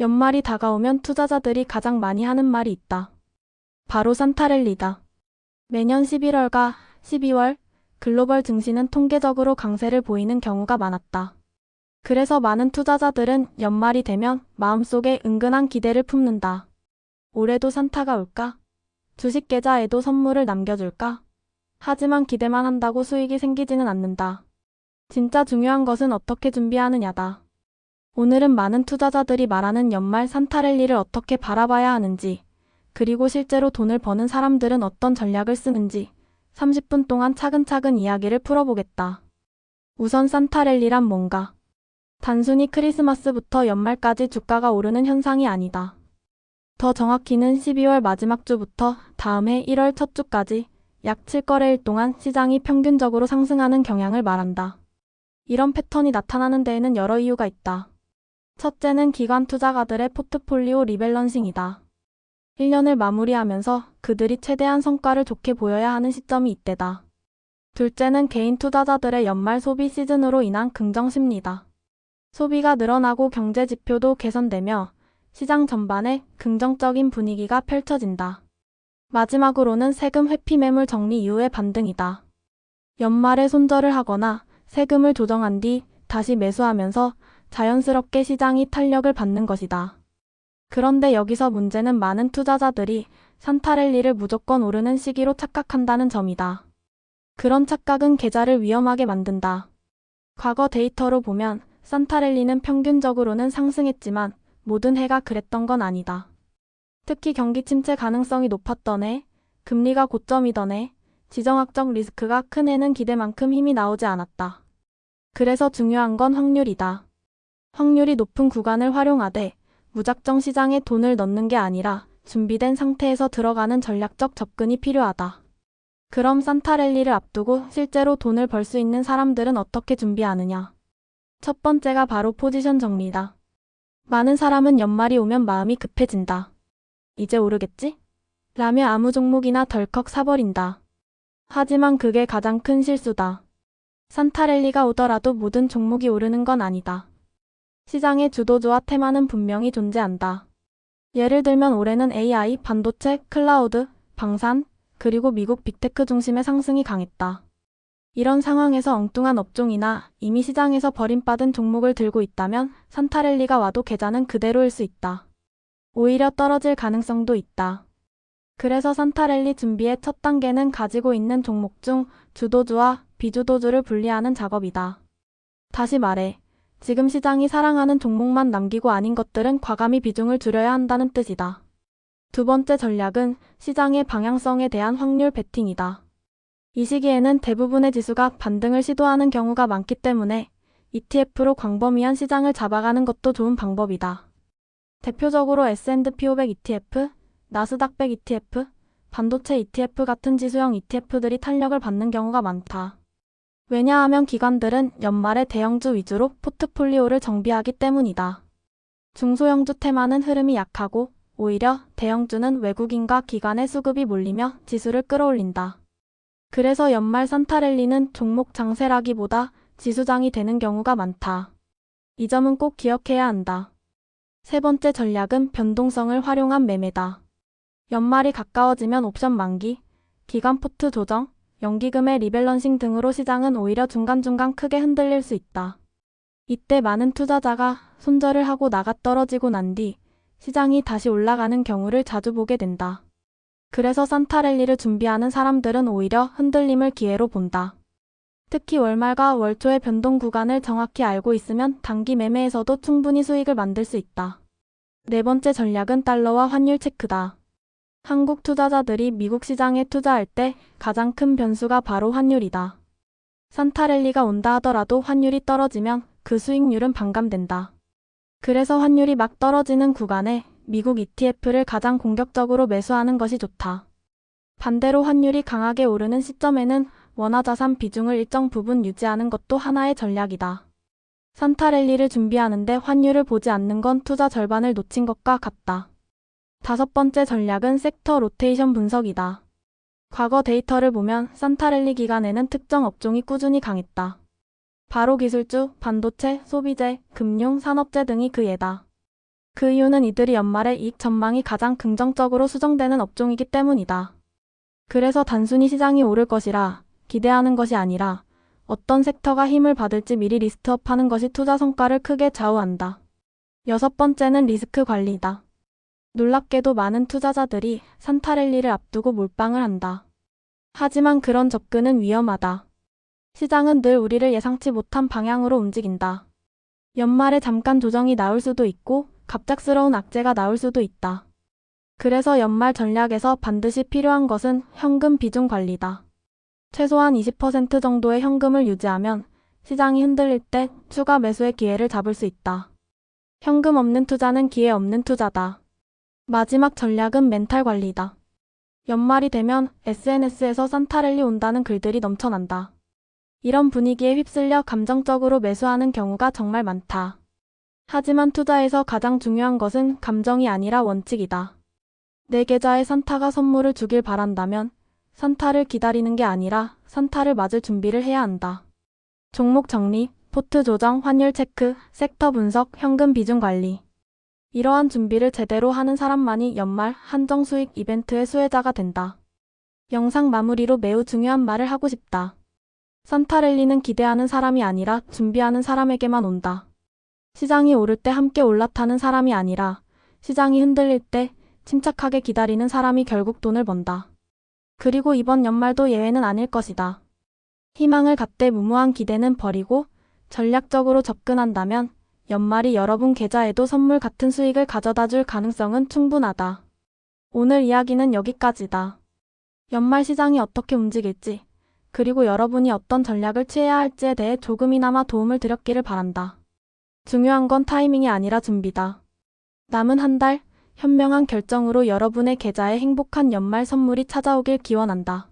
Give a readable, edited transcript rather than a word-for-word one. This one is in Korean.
연말이 다가오면 투자자들이 가장 많이 하는 말이 있다. 바로 산타랠리다. 매년 11월과 12월 글로벌 증시는 통계적으로 강세를 보이는 경우가 많았다. 그래서 많은 투자자들은 연말이 되면 마음속에 은근한 기대를 품는다. 올해도 산타가 올까? 주식 계좌에도 선물을 남겨줄까? 하지만 기대만 한다고 수익이 생기지는 않는다. 진짜 중요한 것은 어떻게 준비하느냐다. 오늘은 많은 투자자들이 말하는 연말 산타랠리를 어떻게 바라봐야 하는지, 그리고 실제로 돈을 버는 사람들은 어떤 전략을 쓰는지 30분 동안 차근차근 이야기를 풀어보겠다. 우선 산타랠리란 뭔가? 단순히 크리스마스부터 연말까지 주가가 오르는 현상이 아니다. 더 정확히는 12월 마지막 주부터 다음해 1월 첫 주까지 약 7거래일 동안 시장이 평균적으로 상승하는 경향을 말한다. 이런 패턴이 나타나는 데에는 여러 이유가 있다. 첫째는 기관 투자가들의 포트폴리오 리밸런싱이다. 1년을 마무리하면서 그들이 최대한 성과를 좋게 보여야 하는 시점이 이때다. 둘째는 개인 투자자들의 연말 소비 시즌으로 인한 긍정 심리다. 소비가 늘어나고 경제 지표도 개선되며 시장 전반에 긍정적인 분위기가 펼쳐진다. 마지막으로는 세금 회피 매물 정리 이후의 반등이다. 연말에 손절을 하거나 세금을 조정한 뒤 다시 매수하면서 자연스럽게 시장이 탄력을 받는 것이다. 그런데 여기서 문제는 많은 투자자들이 산타랠리를 무조건 오르는 시기로 착각한다는 점이다. 그런 착각은 계좌를 위험하게 만든다. 과거 데이터로 보면 산타랠리는 평균적으로는 상승했지만 모든 해가 그랬던 건 아니다. 특히 경기 침체 가능성이 높았던 해, 금리가 고점이던 해, 지정학적 리스크가 큰 해는 기대만큼 힘이 나오지 않았다. 그래서 중요한 건 확률이다. 확률이 높은 구간을 활용하되 무작정 시장에 돈을 넣는 게 아니라 준비된 상태에서 들어가는 전략적 접근이 필요하다. 그럼 산타랠리를 앞두고 실제로 돈을 벌 수 있는 사람들은 어떻게 준비하느냐? 첫 번째가 바로 포지션 정리다. 많은 사람은 연말이 오면 마음이 급해진다. 이제 오르겠지? 라며 아무 종목이나 덜컥 사버린다. 하지만 그게 가장 큰 실수다. 산타랠리가 오더라도 모든 종목이 오르는 건 아니다. 시장의 주도주와 테마는 분명히 존재한다. 예를 들면 올해는 AI, 반도체, 클라우드, 방산, 그리고 미국 빅테크 중심의 상승이 강했다. 이런 상황에서 엉뚱한 업종이나 이미 시장에서 버림받은 종목을 들고 있다면 산타랠리가 와도 계좌는 그대로일 수 있다. 오히려 떨어질 가능성도 있다. 그래서 산타랠리 준비의 첫 단계는 가지고 있는 종목 중 주도주와 비주도주를 분리하는 작업이다. 다시 말해, 지금 시장이 사랑하는 종목만 남기고 아닌 것들은 과감히 비중을 줄여야 한다는 뜻이다. 두 번째 전략은 시장의 방향성에 대한 확률 베팅이다. 이 시기에는 대부분의 지수가 반등을 시도하는 경우가 많기 때문에 ETF로 광범위한 시장을 잡아가는 것도 좋은 방법이다. 대표적으로 S&P 500 ETF, 나스닥 100 ETF, 반도체 ETF 같은 지수형 ETF들이 탄력을 받는 경우가 많다. 왜냐하면 기관들은 연말에 대형주 위주로 포트폴리오를 정비하기 때문이다. 중소형주 테마는 흐름이 약하고 오히려 대형주는 외국인과 기관의 수급이 몰리며 지수를 끌어올린다. 그래서 연말 산타랠리는 종목 장세라기보다 지수장이 되는 경우가 많다. 이 점은 꼭 기억해야 한다. 세 번째 전략은 변동성을 활용한 매매다. 연말이 가까워지면 옵션 만기, 기간 포트 조정, 연기금의 리밸런싱 등으로 시장은 오히려 중간중간 크게 흔들릴 수 있다. 이때 많은 투자자가 손절을 하고 나가 떨어지고 난 뒤 시장이 다시 올라가는 경우를 자주 보게 된다. 그래서 산타랠리를 준비하는 사람들은 오히려 흔들림을 기회로 본다. 특히 월말과 월초의 변동 구간을 정확히 알고 있으면 단기 매매에서도 충분히 수익을 만들 수 있다. 네 번째 전략은 달러와 환율 체크다. 한국 투자자들이 미국 시장에 투자할 때 가장 큰 변수가 바로 환율이다. 산타랠리가 온다 하더라도 환율이 떨어지면 그 수익률은 반감된다. 그래서 환율이 막 떨어지는 구간에 미국 ETF를 가장 공격적으로 매수하는 것이 좋다. 반대로 환율이 강하게 오르는 시점에는 원화자산 비중을 일정 부분 유지하는 것도 하나의 전략이다. 산타랠리를 준비하는데 환율을 보지 않는 건 투자 절반을 놓친 것과 같다. 다섯 번째 전략은 섹터 로테이션 분석이다. 과거 데이터를 보면 산타랠리 기간에는 특정 업종이 꾸준히 강했다. 바로 기술주, 반도체, 소비재, 금융, 산업재 등이 그 예다. 그 이유는 이들이 연말의 이익 전망이 가장 긍정적으로 수정되는 업종이기 때문이다. 그래서 단순히 시장이 오를 것이라 기대하는 것이 아니라 어떤 섹터가 힘을 받을지 미리 리스트업하는 것이 투자 성과를 크게 좌우한다. 여섯 번째는 리스크 관리다. 놀랍게도 많은 투자자들이 산타랠리를 앞두고 몰빵을 한다. 하지만 그런 접근은 위험하다. 시장은 늘 우리를 예상치 못한 방향으로 움직인다. 연말에 잠깐 조정이 나올 수도 있고 갑작스러운 악재가 나올 수도 있다. 그래서 연말 전략에서 반드시 필요한 것은 현금 비중 관리다. 최소한 20% 정도의 현금을 유지하면 시장이 흔들릴 때 추가 매수의 기회를 잡을 수 있다. 현금 없는 투자는 기회 없는 투자다. 마지막 전략은 멘탈 관리다. 연말이 되면 SNS에서 산타랠리 온다는 글들이 넘쳐난다. 이런 분위기에 휩쓸려 감정적으로 매수하는 경우가 정말 많다. 하지만 투자에서 가장 중요한 것은 감정이 아니라 원칙이다. 내 계좌에 산타가 선물을 주길 바란다면 산타를 기다리는 게 아니라 산타를 맞을 준비를 해야 한다. 종목 정리, 포트 조정, 환율 체크, 섹터 분석, 현금 비중 관리. 이러한 준비를 제대로 하는 사람만이 연말 한정 수익 이벤트의 수혜자가 된다. 영상 마무리로 매우 중요한 말을 하고 싶다. 산타랠리는 기대하는 사람이 아니라 준비하는 사람에게만 온다. 시장이 오를 때 함께 올라타는 사람이 아니라 시장이 흔들릴 때 침착하게 기다리는 사람이 결국 돈을 번다. 그리고 이번 연말도 예외는 아닐 것이다. 희망을 갖되 무모한 기대는 버리고 전략적으로 접근한다면 연말이 여러분 계좌에도 선물 같은 수익을 가져다 줄 가능성은 충분하다. 오늘 이야기는 여기까지다. 연말 시장이 어떻게 움직일지, 그리고 여러분이 어떤 전략을 취해야 할지에 대해 조금이나마 도움을 드렸기를 바란다. 중요한 건 타이밍이 아니라 준비다. 남은 한 달, 현명한 결정으로 여러분의 계좌에 행복한 연말 선물이 찾아오길 기원한다.